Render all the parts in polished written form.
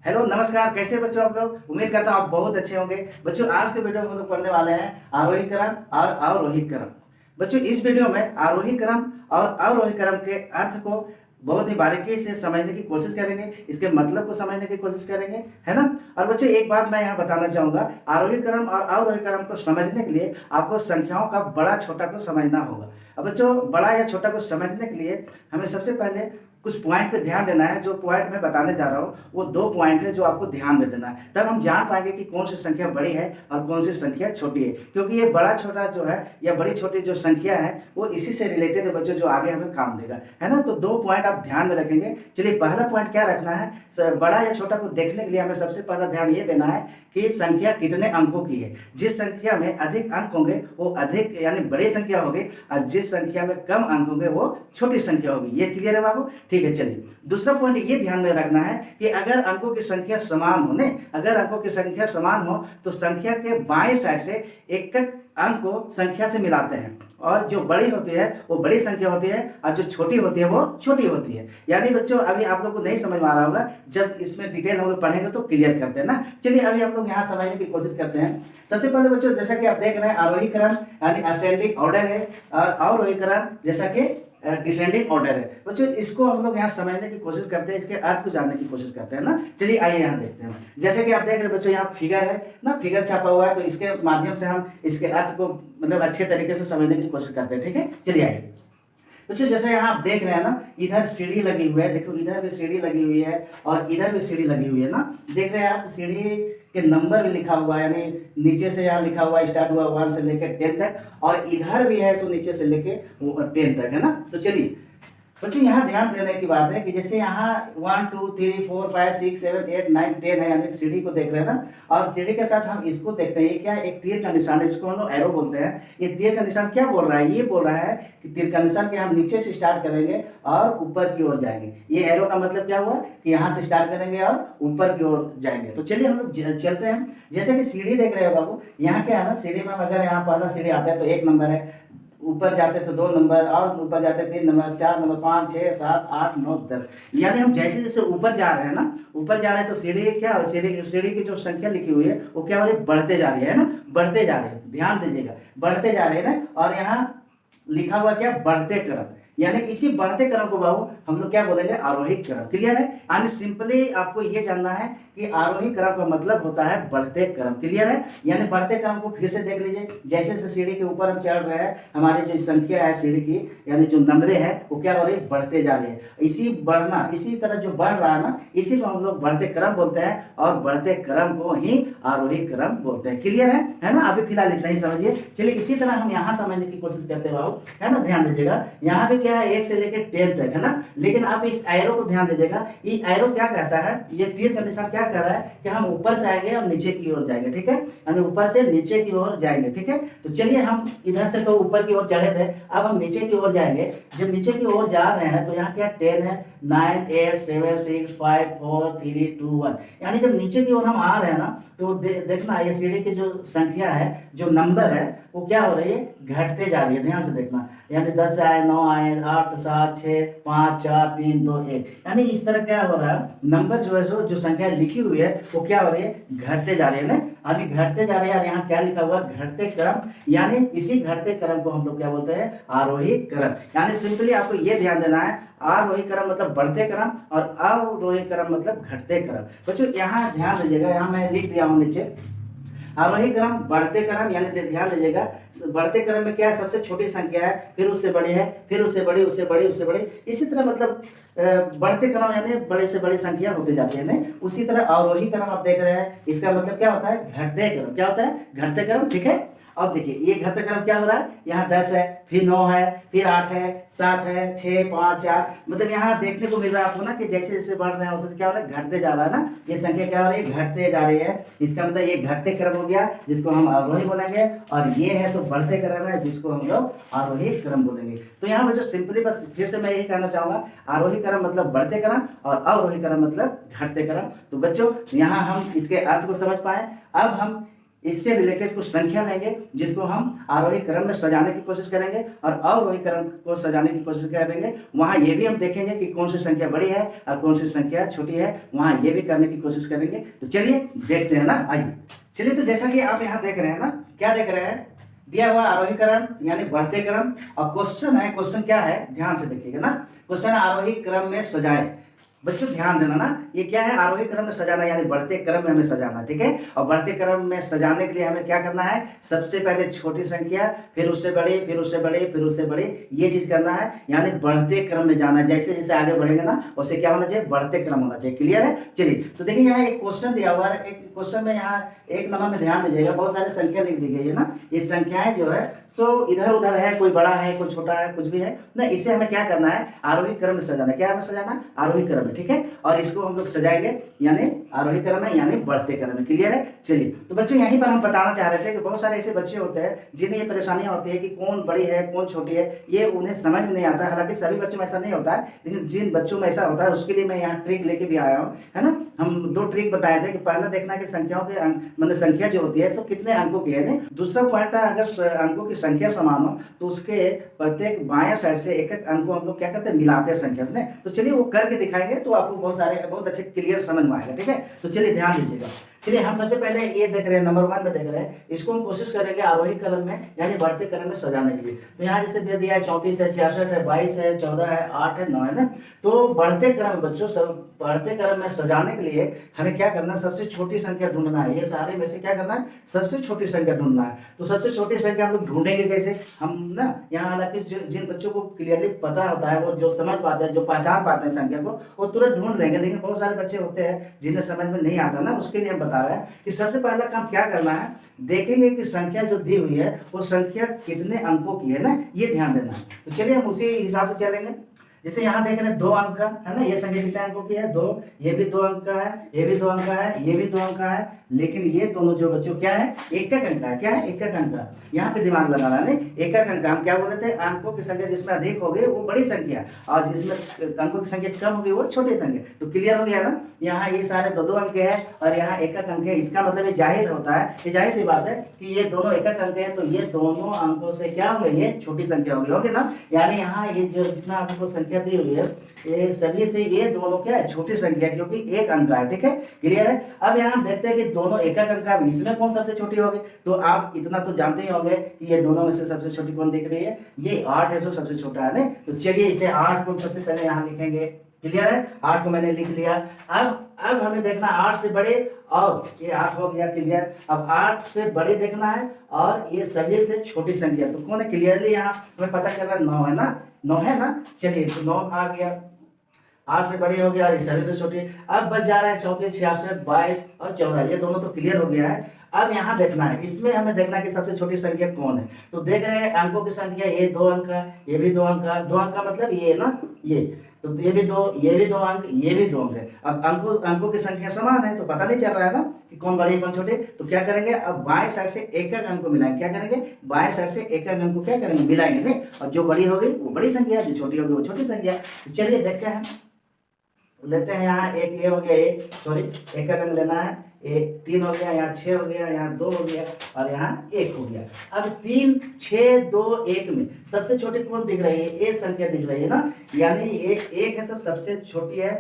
Hello नमस्कार, कैसे बच्चों आप लोग। उम्मीद करता हूँ आप बहुत अच्छे होंगे। बच्चों आज के वीडियो में हम लोग पढ़ने वाले हैं आरोही क्रम और अवरोही क्रम। बच्चों इस वीडियो में आरोही क्रम और अवरोही क्रम के अर्थ को बहुत ही बारीकी से समझने की कोशिश करेंगे, इसके मतलब को समझने की कोशिश करेंगे, है ना। और बच्चों एक बात मैं यहाँ बताना चाहूंगा, आरोही क्रम और अवरोही क्रम को समझने के लिए आपको संख्याओं का बड़ा छोटा को समझना होगा। अब बच्चों बड़ा या छोटा को समझने के लिए हमें सबसे पहले कुछ पॉइंट पे ध्यान देना है। जो पॉइंट मैं बताने जा रहा हूँ वो दो पॉइंट है जो आपको ध्यान में देना है, तब हम जान पाएंगे कि कौन सी संख्या बड़ी है और कौन सी संख्या छोटी है। क्योंकि ये बड़ा छोटा जो है या बड़ी छोटी जो संख्या है वो इसी से रिलेटेड है बच्चों, जो आगे हमें काम देगा, है ना। तो दो पॉइंट आप ध्यान में रखेंगे। चलिए पहला पॉइंट क्या रखना है, बड़ा या छोटा को देखने के लिए हमें सबसे पहला ध्यान ये देना है कि संख्या कितने अंकों की है। जिस संख्या में अधिक अंक होंगे वो अधिक यानी बड़ी संख्या होगी, और जिस संख्या में कम अंक होंगे वो छोटी संख्या होगी। ये क्लियर है बाबू, ठीक है। चलिए दूसरा पॉइंट ये ध्यान में रखना है कि अगर अंकों की संख्या समान हो, अगर अंकों की संख्या समान हो तो संख्या के बाएं साइड से एक अंक को संख्या से मिलाते हैं, और जो बड़ी होती है वो बड़ी संख्या होती है और जो छोटी होती है वो छोटी होती है। यानी बच्चों अभी आप लोग को नहीं समझ में आ रहा होगा, जब इसमें डिटेल हम लोग पढ़ेंगे तो क्लियर करते हैं ना। चलिए अभी हम लोग यहाँ समझने की कोशिश करते हैं। सबसे पहले बच्चों जैसा कि आप देख रहे हैं आरोही क्रम यानी असेंडिंग ऑर्डर है, और अवरोही क्रम जैसा कि डिसेंडिंग ऑर्डर है। बच्चों इसको हम लोग यहाँ समझने की कोशिश करते हैं, इसके अर्थ को जानने की कोशिश करते हैं ना। चलिए आइए यहाँ देखते हैं। जैसे कि आप देख रहे हैं बच्चों यहाँ फिगर है ना, फिगर छापा हुआ है, तो इसके माध्यम से हम इसके अर्थ को मतलब अच्छे तरीके से समझने की कोशिश करते हैं, ठीक है। चलिए आइए बच्चों जैसे यहाँ आप देख रहे हैं ना, इधर सीढ़ी लगी हुई है, देखो इधर भी सीढ़ी लगी हुई है और इधर भी सीढ़ी लगी हुई है ना। देख रहे हैं आप सीढ़ी के नंबर भी लिखा हुआ है, यानी नीचे से यहाँ लिखा हुआ स्टार्ट हुआ 1 से लेकर 10 तक, और इधर भी है सो नीचे से लेके 10 तक, है ना। तो चलिए बच्चों यहाँ ध्यान देने की बात है कि जैसे यहाँ 1 2 3 4 5 6 7 8 9 10 है, यानी सीढ़ी को देख रहे हैं ना, और सीढ़ी के साथ हम इसको देखते हैं। ये क्या है, एक तीर का निशान है, जिसको हम लोग एरो बोलते हैं। ये तीर का निशान क्या बोल रहा है, ये बोल रहा है कि तीर का निशान के हम नीचे से स्टार्ट करेंगे और ऊपर की ओर जाएंगे। ये एरो का मतलब क्या हुआ कि यहाँ से स्टार्ट करेंगे और ऊपर की ओर जाएंगे। तो चलिए हम लोग चलते हैं। जैसे कि सीढ़ी देख रहे हो बाबू, यहाँ क्या है ना, सीढ़ी में अगर यहाँ पहला सीढ़ी आता है तो 1 नंबर है, ऊपर जाते तो 2 नंबर, और ऊपर जाते 3 नंबर, 4 नंबर, 5 6 7 8 9 10। यानी हम जैसे जैसे ऊपर जा रहे हैं ना, ऊपर जा रहे हैं तो सीढ़ी क्या, सीढ़ी की जो संख्या लिखी हुई है वो क्या हो रही है, बढ़ते जा रही है ना, बढ़ते जा रही है। ध्यान दीजिएगा, बढ़ते जा रहे हैं ना। और यहाँ लिखा हुआ क्या, बढ़ते क्रम, यानी इसी बढ़ते क्रम को बाबू हम लोग क्या बोलेंगे, आरोही क्रम। क्लियर है। यानी सिंपली आपको ये जानना है कि आरोही क्रम का मतलब होता है बढ़ते क्रम। क्लियर है। यानी बढ़ते क्रम को फिर से देख लीजिए। जैसे जैसे सीढ़ी के ऊपर हम चढ़ रहे हैं, हमारी जो संख्या है सीढ़ी की यानी जो नंबरें है वो क्या हो रही है, बढ़ते जा रही है। इसी बढ़ना, इसी तरह जो बढ़ रहा है ना, इसी को हम लोग बढ़ते क्रम बोलते हैं, और बढ़ते क्रम को ही आरोही क्रम बोलते हैं। क्लियर है ना। अभी फिलहाल इतना ही समझिए। चलिए इसी तरह हम यहाँ समझने की कोशिश करते हैं, है ना। ध्यान दीजिएगा, यहाँ भी क्या है 1 से लेकर 10 तक, है ना। लेकिन आप इस एरो को ध्यान दीजिएगा, ये एरो क्या कहता है, ये तीर का निशान क्या कर रहा है कि हम ऊपर से आएंगे और नीचे की ओर जाएंगे, ठीक है। यानी ऊपर से नीचे की ओर जाएंगे, ठीक है। तो चलिए हम इधर से तो ऊपर की ओर चढ़े थे, अब हम नीचे की ओर जाएंगे। जब नीचे की ओर जा रहे हैं तो यहाँ क्या 10 है, 9 8 7 6 5 4 3 2 1। यानी जब नीचे की ओर हम आ रहे हैं ना तो देखना ये सीढ़ी की जो संख्या है, जो नंबर है वो क्या हो रही है, घटते जा रही है। ध्यान से देखना, यानी 10 आए, 9 आए, 8 7 6 5 4 3 2 1। यानी इस तरह क्या हो रहा है, नंबर जो है सो जो संख्या लिखी हुई है वो क्या हो रही है, घटते जा रही है ना। यानी घटते जा रही है। और यहाँ क्या लिखा हुआ, घटते क्रम। यानी इसी घटते क्रम को हम लोग क्या बोलते हैं, आरोही क्रम। यानी सिंपली आपको ये ध्यान देना है, आरोही क्रम मतलब बढ़ते क्रम और अवरोही क्रम मतलब घटते क्रम। बच्चों यहाँ ध्यान दीजिएगा, यहाँ मैं लिख दिया हूँ नीचे आरोही क्रम, बढ़ते क्रम। यानी ध्यान दीजिएगा, बढ़ते क्रम में क्या है, सबसे छोटी संख्या है, फिर उससे बड़ी है, फिर उससे बड़ी, उससे बड़ी, उससे बड़ी, इसी तरह मतलब बढ़ते क्रम यानी बड़े से बड़ी संख्या होती जाती है नहीं। उसी तरह अवरोही क्रम आप देख रहे हैं, इसका मतलब क्या होता है, घटते क्रम। क्या होता है, घटते क्रम, ठीक है। अब देखिए ये घटते क्रम क्या हो रहा है, यहाँ 10 है, फिर 9 है, फिर 8 है, 7 है, 6 5 4। मतलब यहाँ देखने को मिल रहा है आपको ना कि जैसे जैसे बढ़ रहे हैं उससे क्या हो रहा है, घटते जा रहा है ना। ये संख्या क्या हो रही है, घटते जा रही है। इसका मतलब ये घटते क्रम हो गया, जिसको हम अवरोही बोलेंगे, और ये है तो बढ़ते क्रम है, जिसको हम लोग आरोही क्रम बोलेंगे। तो यहाँ बच्चों सिंपली बस फिर से मैं यही कहना चाहूंगा, आरोही क्रम मतलब बढ़ते क्रम और अवरोही क्रम मतलब घटते क्रम। तो बच्चों यहाँ हम इसके अर्थ को समझ पाए। अब हम इससे रिलेटेड कुछ संख्या लेंगे जिसको हम आरोही क्रम में सजाने की कोशिश करेंगे और अवरोही क्रम को सजाने की कोशिश करेंगे। वहाँ ये भी हम देखेंगे कि कौन सी संख्या बड़ी है और कौन सी संख्या छोटी है, वहाँ ये भी करने की कोशिश करेंगे। तो चलिए देखते हैं ना, आइए। चलिए, तो जैसा कि आप यहाँ देख रहे हैं ना, क्या देख रहे हैं, दिया हुआ आरोही क्रम यानी बढ़ते क्रम, और क्वेश्चन है, क्वेश्चन क्या है ध्यान से देखिएगा ना, क्वेश्चन आरोही क्रम में सजाए। बच्चों ध्यान देना ना, ये क्या है, आरोही क्रम में सजाना यानी बढ़ते क्रम में हमें सजाना, ठीक है। और बढ़ते क्रम में सजाने के लिए हमें क्या करना है, सबसे पहले छोटी संख्या, फिर उससे बड़ी, फिर उससे बड़ी, फिर उससे बड़ी, ये चीज करना है, यानी बढ़ते क्रम में जाना है। जैसे जैसे आगे बढ़ेंगे ना, उससे क्या होना चाहिए, बढ़ते क्रम होना चाहिए। क्लियर है। चलिए, तो देखिए यहाँ एक क्वेश्चन दिया हुआ है, एक क्वेश्चन में यहाँ एक नंबर में ध्यान दीजिएगा, बहुत सारी संख्या लिख दी गई है ना। ये संख्याएं जो है सो इधर उधर है, कोई बड़ा है, कोई छोटा है, कुछ भी है ना। इसे हमें क्या करना है, आरोही क्रम में सजाना। क्या हमें सजाना, आरोही क्रम में, ठीक है। और इसको हम लोग सजाएंगे यानी आरोही क्रम में यानी बढ़ते क्रम में। क्लियर है। चलिए, तो बच्चों यहीं पर हम बताना चाह रहे थे कि बहुत सारे ऐसे बच्चे होते हैं जिन्हें ये परेशानियां होती है कि कौन बड़ी है कौन छोटी है, ये उन्हें समझ में नहीं आता। हालांकि सभी बच्चों में ऐसा नहीं होता है, लेकिन जिन बच्चों में ऐसा होता है उसके लिए मैं यहाँ ट्रिक लेके भी आया हूँ, है ना। हम 2 ट्रिक बताए थे कि पहला देखना कि संख्याओं के मतलब संख्या जो होती है सब कितने अंकों की है। दूसरा पॉइंट था, अगर अंकों की संख्या समान हो तो उसके प्रत्येक बाया साइड से एक एक अंक को हम लोग क्या करते हैं, मिलाते हैं संख्या से। तो चलिए वो करके दिखाएंगे तो आपको बहुत अच्छे क्लियर समझ में आएगा, ठीक है। तो चलिए ध्यान दीजिएगा। चलिए, हम सबसे पहले ये देख रहे हैं, नंबर 1 में देख रहे हैं, इसको हम कोशिश करेंगे आरोही क्रम में यानी बढ़ते क्रम में सजाने के लिए। तो यहाँ जैसे दे दिया है 34 है, 66 है, 22 है, 14 है, 8 है, 9 है ना। तो बढ़ते क्रम बच्चों, सब बढ़ते क्रम में सजाने के लिए हमें क्या करना है, सबसे छोटी संख्या ढूंढना है। ये सारे में से क्या करना है, सबसे छोटी संख्या ढूंढना है। तो सबसे छोटी संख्या हम लोग ढूंढेंगे कैसे, हम ना यहाँ, हालांकि जिन बच्चों को क्लियरली पता होता है, वो जो समझ पाते हैं, जो पहचान पाते हैं संख्या को, वो तुरंत ढूंढ लेंगे। लेकिन बहुत सारे बच्चे होते हैं जिन्हें समझ में नहीं आता ना, उसके लिए हम बता रहे हैं कि सबसे पहला काम क्या करना है, देखेंगे कि संख्या जो दी हुई है वो संख्या कितने अंकों की है ना, ये ध्यान देना है। तो चलिए हम उसी हिसाब से चलेंगे। जैसे यहाँ देख रहे हैं 2 अंक का है ना, ये संख्या कितने अंकों की है, 2। ये भी 2 अंक का है, ये भी 2 अंक का है, ये भी 2 अंक का है। लेकिन ये दोनों जो बच्चों क्या है, एक एक अंक का है। क्या है, एक एक अंक का। यहाँ पे दिमाग लगाना है, एक एक अंक का। हम क्या बोले थे, अंकों की संख्या जिसमें अधिक होगी वो बड़ी संख्या, और जिसमें अंकों की संख्या कम होगी वो छोटी संख्या। तो क्लियर हो गया ना। यहाँ ये सारे 2-2 अंक है और यहाँ एक एक अंक है। इसका मतलब ये जाहिर होता है, ये जाहिर सी बात है कि ये दोनों एक एक अंक है, तो ये दोनों अंकों से क्या होंगे, ये छोटी संख्या होगी ना। यानी यहाँ ये जो जितना आपको संख्या दी हुई है, ये सभी से ये दोनों क्या है, छोटी संख्या, क्योंकि एक अंक है, ठीक है। क्लियर है। अब यहाँ देखते हैं कि दोनों एक एक अंक का, इसमें कौन सबसे छोटी होगी। तो आप इतना तो जानते ही होंगे कि ये दोनों में से सबसे छोटी कौन दिख रही है, ये 8 है, जो सबसे छोटा है ना। तो चलिए इसे 8 को सबसे पहले यहाँ लिखेंगे। क्लियर है। 8 को मैंने लिख लिया। अब हमें देखना 8 से बड़े, और ये 8 हो गया। क्लियर। अब 8 से बड़े देखना है और ये सभी से छोटी संख्या तो कौन है। क्लियरली यहाँ हमें पता चल रहा है 9 है ना, 9 है ना। चलिए, तो 9 आ गया, 8 से बड़ी हो गया और सभी से छोटी। अब बच जा रहे हैं 34, 66, 22 और 14, ये दोनों तो क्लियर हो गया है। अब यहाँ देखना है, इसमें हमें देखना है कि सबसे छोटी संख्या कौन है। तो देख रहे हैं अंकों की संख्या, ये 2 अंक का, ये भी 2 अंक का। 2 अंक का मतलब ये ना, ये तो ये भी 2, ये भी 2 अंक, ये भी 2 अंक है। अब अंकों की संख्या समान है तो पता नहीं चल रहा है ना कि कौन बड़ी है कौन छोटी। तो क्या करेंगे, अब बाएं साइड से एक एक अंक को मिलाएंगे। क्या करेंगे, बाएं साइड से एक एक अंक को क्या करेंगे, मिलाएंगे नहीं। और जो बड़ी होगी वो बड़ी संख्या, जो छोटी होगी वो छोटी संख्या। तो चलिए देखते हैं, लेते हैं यहाँ एक, ये हो गया एक, सॉरी एक अंक लेना है। 3 हो गया, यहाँ 6 हो गया, यहाँ 2 हो गया और यहाँ 1 हो गया। अब 3, 6, 2, 1 में सबसे छोटी कौन दिख रही है, ये संख्या दिख रही है ना। यानी एक है सबसे छोटी है,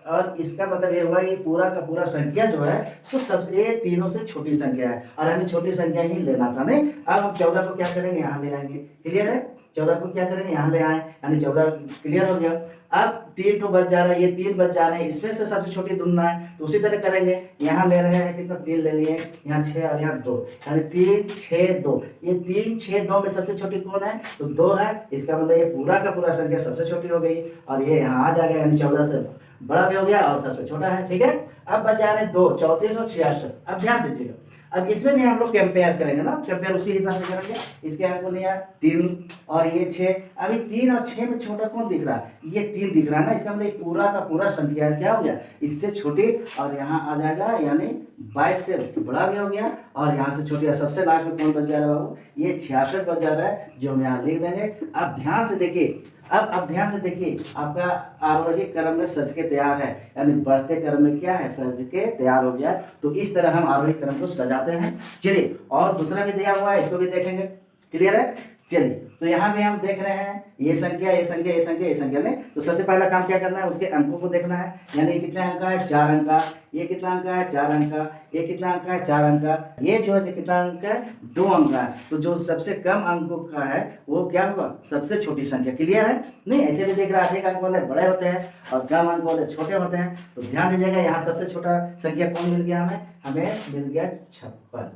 और इसका मतलब ये हुआ कि पूरा का पूरा संख्या जो है तो सब ये तीनों से छोटी संख्या है, और हमें छोटी संख्या ही लेना था नहीं। अब हम 14 को क्या करेंगे, यहाँ ले आएंगे। क्लियर है। 14 को क्या करेंगे, यहाँ ले आए, यानी 14 क्लियर हो गया। अब 3 तो बच जा रहा है, ये 3 बच जा रहे हैं, इसमें से सबसे छोटी ढूंढना है। तो उसी तरह करेंगे, यहाँ ले रहे हैं कितना, 3 ले लिए, यहाँ 6 और यहाँ 2, यानी 3, 6, 2। ये 3, 6, 2 में सबसे छोटी कौन है, तो 2 है। इसका मतलब ये पूरा का पूरा संख्या सबसे छोटी हो गई, और ये यहाँ आ जाएगा, यानी 14 से बड़ा भी हो गया और सबसे छोटा है। ठीक है। अब बच जा रहे हैं 2, 34 और 66। अब ध्यान दीजिएगा, अब इसमें भी हम लोग कंपेयर करेंगे ना, कंपेयर उसी हिसाब से करेंगे। इसके आपको लिया 3 और ये 6। अभी 3 और 6 में छोटा कौन दिख रहा है, ये 3 दिख रहा है ना। इसका मतलब पूरा का पूरा संख्या क्या हो गया, इससे छोटी, और यहाँ आ जाएगा, यानी 22 से बड़ा भी हो गया, और यहाँ से छोटी। सबसे लास्ट में कौन बच जा रहा है बाबू, ये 66 बच जा रहा है, जो हम यहाँ लिख देंगे। अब ध्यान से देखिए, अब ध्यान से देखिए, आपका आरोही क्रम में सज के तैयार है, यानी बढ़ते क्रम में क्या है, सज के तैयार हो गया। तो इस तरह हम आरोही क्रम को सजाते सजाते हैं। चलिए, और दूसरा भी दिया हुआ है, इसको भी देखेंगे। क्लियर है? चलिए, तो यहाँ भी हम देख रहे हैं ये संख्या, ये संख्या, ये संख्या, ये संख्या नहीं। तो सबसे पहला काम क्या करना है, उसके अंकों को देखना है। यानी कितने अंक का है, 4 अंक का। ये कितना अंक का है, 4 अंक का। ये कितना अंक का है, 4 अंक का। ये जो है कितना अंक का है, 2 अंक का है। तो जो सबसे कम अंकों का है वो क्या होगा, सबसे छोटी संख्या। क्लियर है? नहीं, ऐसे भी देख रहा है, अधिक अंक वाले बड़े होते हैं और कम अंक वाले छोटे होते हैं। तो ध्यान दीजिएगा, यहाँ सबसे छोटा संख्या कौन मिल गया हमें? हमें मिल गया 56।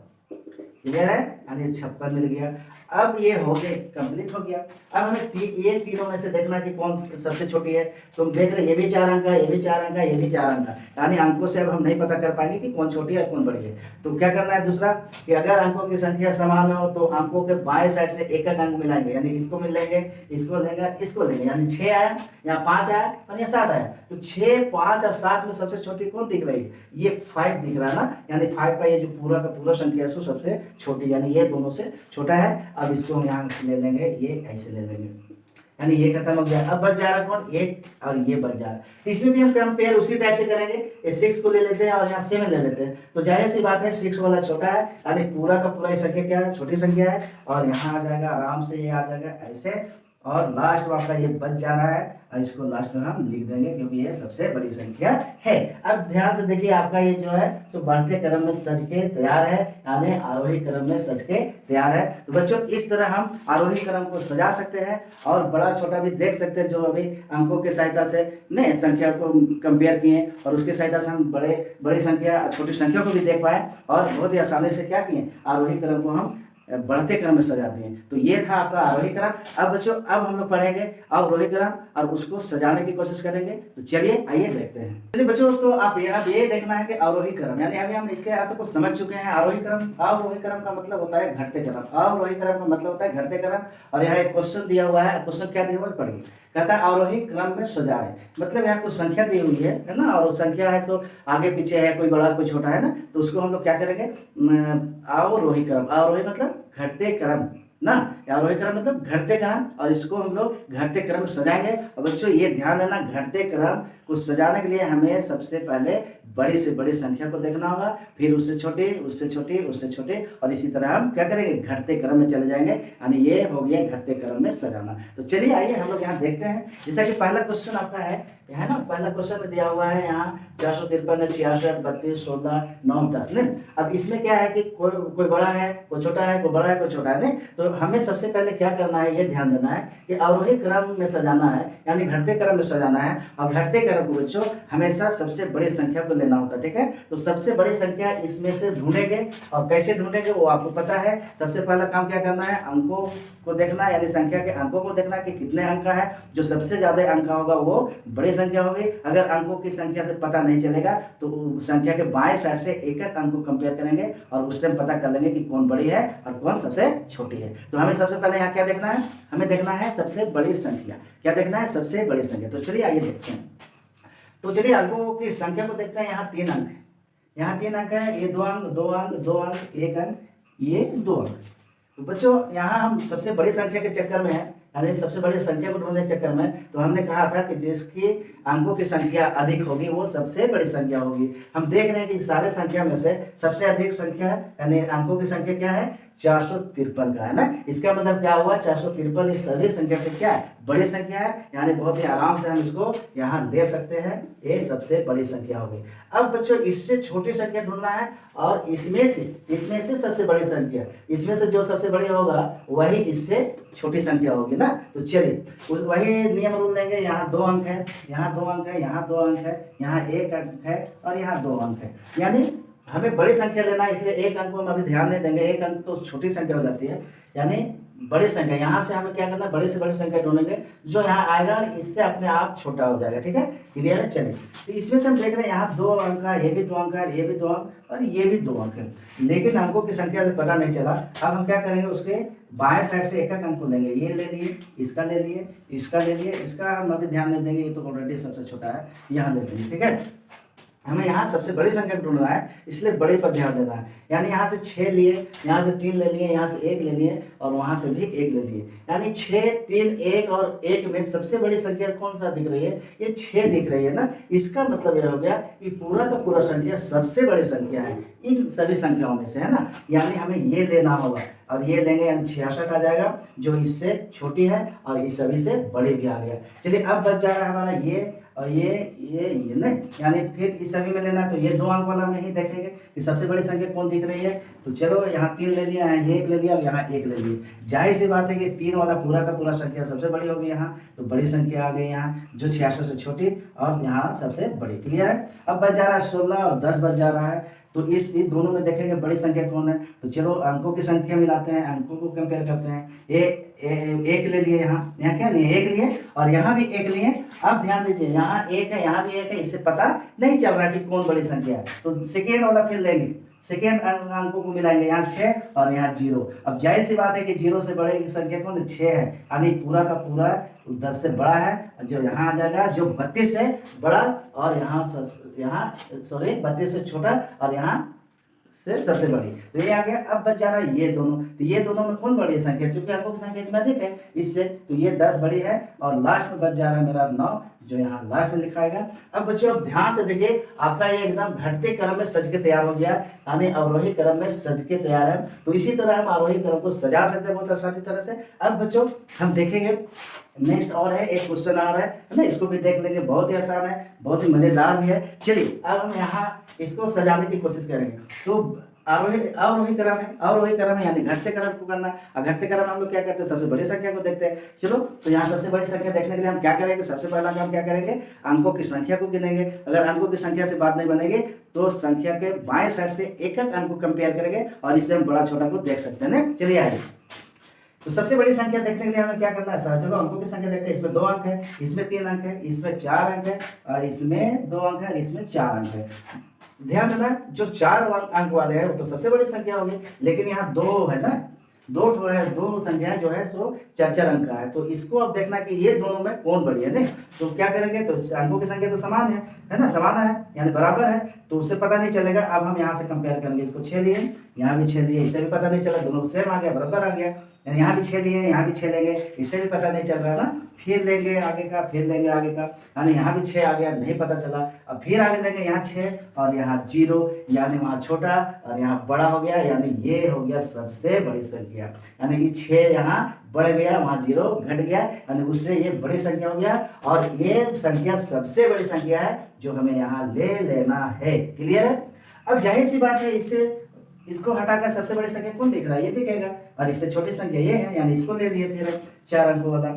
क्लियर है? यानी 56 मिल गया। अब ये हो गए, कंप्लीट हो गया। अब हमें ये तीनों में से देखना कि कौन सबसे छोटी है। तो हम देख रहे हैं ये भी 4 अंक का, ये भी 4 अंक का, ये भी 4 अंक का। यानी अंकों से अब हम नहीं पता कर पाएंगे कि कौन छोटी है और कौन बड़ी है। तो क्या करना है दूसरा, कि अगर अंकों की संख्या समान हो तो अंकों के बाएं साइड से एक एक अंक मिलाएंगे। यानी इसको मिलेंगे, इसको लेंगे, इसको लेंगे। यानी 6 आया, यहाँ 5 आया और यहाँ 7 आया। तो 6, 5 और 7 में सबसे छोटी कौन दिख रही है? ये 5 दिख रहा है ना। यानी 5 का ये जो पूरा का पूरा संख्या है सबसे छोटी, यानी ये दोनों से छोटा है। अब इसको हम यहाँ ले लेंगे, ये ऐसे ले लेंगे। यानी ये खत्म हो गया। अब बच जा रहा कौन, 8 और ये बच जा रहा है। तो इसमें भी हम कंपेयर उसी टाइप से करेंगे। ये 6 को ले लेते हैं और यहाँ 7 ले लेते हैं। तो जाहिर सी बात है 6 वाला छोटा है, यानी पूरा का पूरा ये संख्या क्या है, छोटी संख्या है। और यहाँ आ जाएगा आराम से, ये आ जाएगा ऐसे। और लास्ट आपका ये बच जा रहा है और इसको लास्ट में हम लिख देंगे क्योंकि ये सबसे बड़ी संख्या है। अब ध्यान से देखिए, आपका ये जो है तो बढ़ते क्रम में सज के तैयार है, यानी आरोही क्रम में सज के तैयार है। तो बच्चों, इस तरह हम आरोही क्रम को सजा सकते हैं और बड़ा छोटा भी देख सकते हैं। जो अभी अंकों की सहायता से ने संख्या को कंपेयर किए और उसकी सहायता से हम बड़ी संख्या, छोटी संख्या को भी देख पाए और बहुत ही आसानी से क्या किए, आरोही क्रम को हम बढ़ते क्रम में सजाते हैं। तो ये था आपका आरोही क्रम। अब बच्चों, अब हम लोग पढ़ेंगे अवरोही क्रम और उसको सजाने की कोशिश करेंगे। तो चलिए आइए देखते हैं। चलिए बच्चों, तो आप ये देखना है कि अवरोही क्रम, यानी अभी हम इसके अर्थ को समझ चुके हैं। आरोही क्रम, अवरोही क्रम का मतलब होता है घटते क्रम। अवरोही क्रम का मतलब होता है घटते क्रम। और यहाँ एक क्वेश्चन दिया हुआ है, क्वेश्चन क्या दिया हुआ है पढ़िए। कहता है अवरोही क्रम में सजाए, मतलब यहाँ कुछ संख्या दी हुई है ना, और संख्या है तो आगे पीछे है, कोई बड़ा कोई छोटा है ना। तो उसको हम लोग क्या करेंगे, अवरोही क्रम। अवरोही मतलब घटते क्रम ना, आरोही क्रम मतलब घटते क्रम, और इसको हम लोग घटते क्रम सजाएंगे। और बच्चों ये ध्यान देना, घटते क्रम को सजाने के लिए हमें सबसे पहले बड़ी से बड़ी संख्या को देखना होगा, फिर उससे छोटे, उससे छोटे, उससे छोटे, और इसी तरह हम क्या करेंगे, घटते क्रम में चले जाएंगे। यानी ये हो गया घटते क्रम में सजाना। तो चलिए आइए हम लोग यहाँ देखते हैं। जैसा कि पहला क्वेश्चन आपका है यहाँ ना, पहला क्वेश्चन में दिया हुआ है यहाँ 453, 66, 32, 16, 9, 10 नहीं। अब इसमें क्या है कि कोई बड़ा है, कोई छोटा है, कोई बड़ा है, कोई छोटा है नहीं। तो हमें सबसे पहले क्या करना है, ये ध्यान देना है कि अवरोही क्रम में सजाना है, यानी घटते क्रम में सजाना है। और घटते क्रम को बच्चों हमेशा सबसे बड़ी संख्या को लेना होता है, ठीक है। तो सबसे बड़ी संख्या इसमें से ढूंढेंगे, और कैसे ढूंढेंगे वो आपको पता है। सबसे पहला काम क्या करना है, अंकों को देखना है, यानी संख्या के अंकों को देखना कि कितने अंक का है। जो सबसे ज्यादा अंक का होगा वो बड़ी संख्या होगी। अगर अंकों की संख्या से पता नहीं चलेगा तो संख्या के बाएं साइड से एक एक अंक को कंपेयर करेंगे और उस टाइम पता कर लेंगे कि कौन बड़ी है और कौन सबसे छोटी है। तो हमें सबसे पहले यहाँ क्या देखना है, हमें देखना है सबसे बड़ी संख्या। क्या देखना है, सबसे बड़ी संख्या। तो चलिए आइए देखते हैं। तो चलिए अंकों की संख्या को देखते हैं। यहाँ 3 अंक है, यहाँ 3 अंक है, ये 2 अंक, 2 अंक, 2 अंक, 1 अंक, ये 2 अंक। तो बच्चों यहाँ हम सबसे बड़ी संख्या के चक्कर में है, यानी सबसे बड़ी संख्या को ढूंढने के चक्कर में, तो हमने कहा था कि जिसकी अंकों की संख्या अधिक होगी वो सबसे बड़ी संख्या होगी। हम देख रहे हैं कि सारे संख्या में से सबसे अधिक संख्या यानी अंकों की संख्या क्या है, 453 का है ना। इसका मतलब क्या हुआ, 453 इस सभी संख्या से क्या है, बड़ी संख्या है। यानी बहुत ही आराम से हम इसको यहाँ ले सकते हैं, ये सबसे बड़ी संख्या होगी। अब बच्चों इससे छोटी संख्या ढूंढना है, और इसमें से सबसे बड़ी संख्या, इसमें से जो सबसे बड़ी होगा वही इससे छोटी संख्या होगी ना। तो चलिए वही नियम रूल लेंगे। यहाँ 2 अंक है, यहाँ 2 अंक है, यहाँ 2 अंक है, यहाँ 1 अंक है और यहाँ 2 अंक है। यानी हमें बड़ी संख्या लेना है, इसलिए 1 अंक को हम अभी ध्यान नहीं देंगे। 1 अंक तो छोटी संख्या हो जाती है, यानी बड़ी संख्या। यहाँ से हमें क्या करना है, बड़ी से बड़ी संख्या ढूंढेंगे, जो यहाँ आएगा इससे अपने आप छोटा हो जाएगा, ठीक है। क्लियर है। चलिए तो इसमें से हम देख रहे हैं यहाँ 2 अंक है, ये भी 2 अंक है, ये भी 2 अंक और ये भी 2 अंक है, लेकिन अंकों की संख्या से पता नहीं चला। अब हम क्या करेंगे, उसके बाएं साइड से एक एक अंक को लेंगे। ये ले लिए, इसका ले लिए, इसका ले लिए, इसका हम अभी ध्यान नहीं देंगे, ये तो ऑलरेडी सबसे छोटा है, यहाँ ले लेंगे, ठीक है। हमें यहाँ सबसे बड़ी संख्या ढूंढना है, इसलिए बड़े पर ध्यान देना है। यानी यहाँ से 6 लिए, यहाँ से 3 ले लिए, यहाँ से 1 ले लिए और वहाँ से भी 1 ले लिए। यानी 6, 3, 1 और 1 में सबसे बड़ी संख्या कौन सा दिख रही है? ये 6 दिख रही है ना। इसका मतलब यह हो गया कि पूरा का पूरा संख्या सबसे बड़ी संख्या है इन सभी संख्याओं में से, है ना। यानी हमें ये लेना होगा और ये लेंगे, यानी 66 आ जाएगा जो इससे छोटी है और इस सभी से बड़ी भी आ गया। चलिए अब बच जा रहा है हमारा ये और ये नहीं, यानी फिर इस सभी में लेना है। तो ये 2 अंक वाला में ही देखेंगे कि सबसे बड़ी संख्या कौन दिख रही है। तो चलो यहाँ 3 ले लिया, यहाँ 1 ले लिया और यहाँ 1 ले लिया। जाहिर सी बात है कि 3 वाला पूरा का पूरा संख्या सबसे बड़ी होगी यहाँ, तो बड़ी संख्या आ गई यहाँ जो 66 से छोटी और यहाँ सबसे बड़ी। क्लियर है। अब बच जा रहा है 16 और 10 बच जा रहा है। तो इस दोनों में देखेंगे बड़ी संख्या कौन है। तो चलो अंकों की संख्या मिलाते हैं, अंकों को कंपेयर करते हैं। एक ले लिए, यहाँ क्या लिए? 1 लिए और यहाँ भी 1 लिए। अब ध्यान दीजिए यहाँ 1 है, यहाँ भी 1 है, इससे पता नहीं चल रहा कि कौन बड़ी संख्या है। तो सेकेंड वाला फिर लेंगे, सेकेंड अंकों को मिलाएंगे, यहाँ 6 और यहाँ 0। अब जाहिर सी बात है कि 0 से बड़े की संख्या कौन है? 6 है, यानी पूरा का पूरा 10 से बड़ा है, जो यहाँ आ जाएगा जो 32 से बड़ा और यहाँ 32 से छोटा और यहाँ से सबसे बड़ी। तो ये आ गया। अब बच जा रहा है ये दोनों। तो ये दोनों में कौन बड़ी है संख्या? चूंकि अंकों की संख्या इसमें अधिक है इससे, तो ये 10 बड़ी है और लास्ट में बच जा रहा है मेरा 9 जो यहाँ लास्ट में लिखाएगा। अब बच्चों अब ध्यान से देखिए, आपका ये एकदम घटते क्रम में सज के तैयार हो गया, यानी अवरोही क्रम में सज के तैयार है। तो इसी तरह हम आरोही क्रम को सजा सकते हैं बहुत आसानी तरह से। अब बच्चों हम देखेंगे नेक्स्ट और है एक क्वेश्चन और है ना, इसको भी देख लेंगे। बहुत ही आसान है, बहुत ही मजेदार भी है। चलिए अब हम यहाँ इसको सजाने की कोशिश करेंगे। तो अवरोही क्रम है यानी घटते क्रम को करना। और घटते क्रम हम लोग क्या करते हैं? सबसे बड़ी संख्या को देखते हैं। चलो तो यहाँ सबसे बड़ी संख्या देखने के लिए हम क्या करेंगे? सबसे पहला काम क्या करेंगे? अंकों की संख्या को गिनेंगे। अगर अंकों की संख्या से बात नहीं बनेगी तो संख्या के बाएं साइड से एक एक अंक को कंपेयर करेंगे और इससे हम बड़ा छोटा को देख सकते हैं ना। चलिए आइए, तो सबसे बड़ी संख्या देखने के लिए हमें क्या करना है? चलो अंकों की संख्या देखते हैं। इसमें 2 अंक है, इसमें 3 अंक है, इसमें 4 अंक है और इसमें 2 अंक है और इसमें 4 अंक है। ध्यान देना जो 4 अंक वाले हैं वो तो सबसे बड़ी संख्या होगी, लेकिन यहाँ 2 है ना, 2 संख्या जो है सो 4 अंक का है। तो इसको अब देखना कि ये दोनों में कौन बड़ी है। नहीं तो क्या करेंगे? तो अंकों की संख्या तो समान है ना, समान है यानी बराबर है, तो उससे पता नहीं चलेगा। अब हम यहाँ से कंपेयर करेंगे। इसको 6 लिए, यहाँ भी 6 लिए, इससे भी पता नहीं चला, दोनों सेम आ गया, बराबर आ गया। यहाँ भी 6 लिए, यहाँ भी 6 लेंगे, इससे भी पता नहीं चल रहा ना। फिर लेंगे आगे का, फिर लेंगे आगे का, यानी यहाँ भी 6 आ गया, नहीं पता चला। अब फिर आगे लेंगे, यहाँ 6 और यहाँ 0, यानी वहाँ छोटा और यहाँ बड़ा हो गया, यानी ये हो गया सबसे बड़ी संख्या। यानी कि 6 यहाँ बढ़ गया, वहाँ 0 घट गया, यानी उससे ये बड़ी संख्या हो गया और ये संख्या सबसे बड़ी संख्या है जो हमें यहाँ ले लेना है। क्लियर है। अब जाहिर सी बात है इसको हटाकर सबसे बड़ी संख्या कौन दिख रहा है? ये दिखेगा और इससे छोटी संख्या ये है, यानी इसको ले लिए फिर 4 अंकों वाला।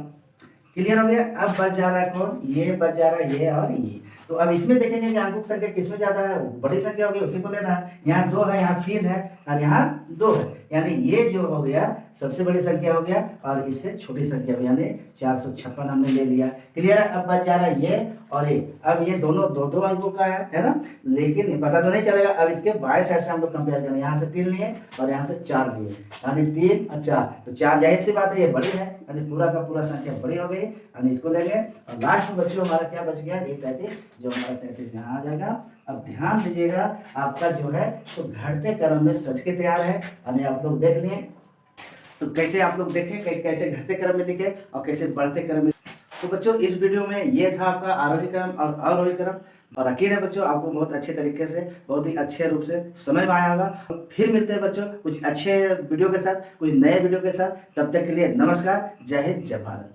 क्लियर हो गया। अब बच जा रहा है कौन? ये बच जा रहा है ये और ये। तो अब इसमें देखेंगे कि अंकों की संख्या किसमें ज्यादा है? बड़ी संख्या होगी उसी को लेना है। यहाँ 2 है, यहाँ 3 है और यहाँ 2 है, यानी ये जो हो गया सबसे बड़ी संख्या हो गया और इससे छोटी संख्या हो, यानी 456 हमने ले लिया। क्लियर है। अब बच जा रहा है ये और ये। अब ये दोनों 2-2 अंकों का है ना, लेकिन पता तो नहीं चलेगा। अब इसके बाएं साइड से हम लोग कंपेयर करें। यहाँ से 3 लिए और यहाँ से 4 लिए, यानी 3 और 4, तो 4 जाहिर सी बात है ये बड़ी है, यानी पूरा का पूरा संख्या बड़ी हो गई, यानी इसको लेंगे। और लास्ट में बच्चों हमारा क्या बच गया? 33, जो हमारा 33 यहाँ आ जाएगा। अब ध्यान दीजिएगा, आपका जो है तो घटते क्रम में सज के तैयार है, यानी आप लोग देख लिए। तो कैसे आप लोग देखें कैसे घटते क्रम में लिखे और कैसे बढ़ते क्रम में। तो बच्चों इस वीडियो में ये था आपका आरोही क्रम और अवरोही क्रम, और यकीन है बच्चों आपको बहुत अच्छे तरीके से, बहुत ही अच्छे रूप से समझ में आया होगा। फिर मिलते हैं बच्चों कुछ अच्छे वीडियो के साथ, कुछ नए वीडियो के साथ। तब तक के लिए नमस्कार, जय हिंद, जय भारत।